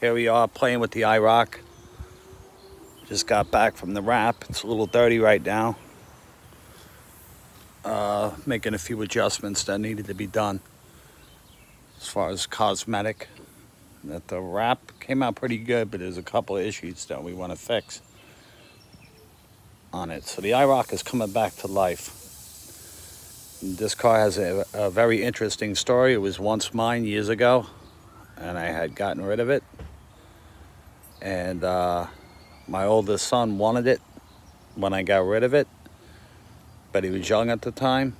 Here we are playing with the iroc. Just got back from the wrap. It's a little dirty right now. Making a few adjustments that needed to be done as far as cosmetic. That the wrap came out pretty good, but there's a couple of issues that we want to fix on it. So the iroc is coming back to life. This car has a very interesting story. It was once mine years ago, and I had gotten rid of it. And my oldest son wanted it when I got rid of it, but he was young at the time.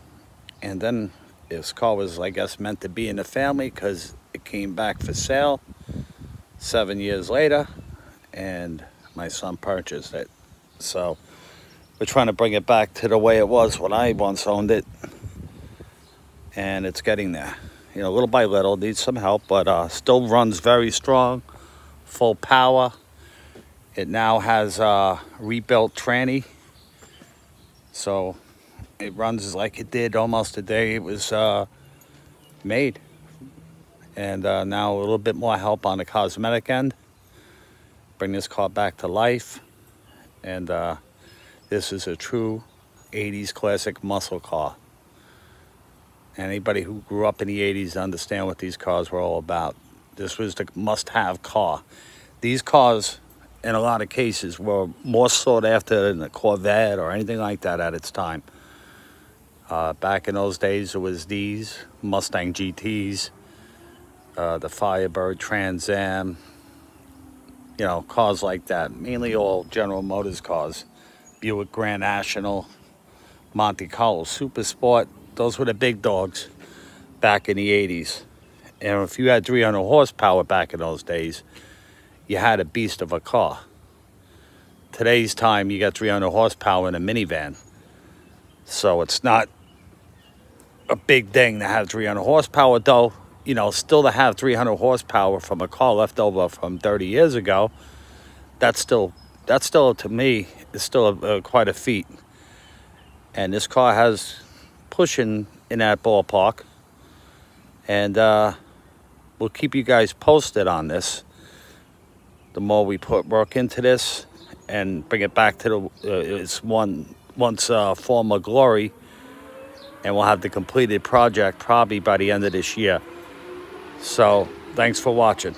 And then this car was, I guess, meant to be in the family because it came back for sale 7 years later, and my son purchased it. So we're trying to bring it back to the way it was when I once owned it, and it's getting there. You know, little by little, needs some help, but still runs very strong, full power. It now has a rebuilt tranny, so it runs like it did almost the day it was made. And now a little bit more help on the cosmetic end. Bring this car back to life. And this is a true 80s classic muscle car. Anybody who grew up in the 80s understand what these cars were all about. This was the must-have car. These cars, in a lot of cases, were more sought after than a Corvette or anything like that at its time. Back in those days, it was these Mustang GTs, the Firebird, Trans Am, you know, cars like that. Mainly all General Motors cars. Buick Grand National, Monte Carlo Super Sport. Those were the big dogs back in the 80s. And if you had 300 horsepower back in those days, you had a beast of a car. Today's time, you got 300 horsepower in a minivan. So it's not a big thing to have 300 horsepower, though. You know, still to have 300 horsepower from a car left over from 30 years ago, that's still to me, is still quite a feat. And this car has pushing in that ballpark. And we'll keep you guys posted on this. The more we put work into this and bring it back to its once former glory, and we'll have the completed project probably by the end of this year. So thanks for watching.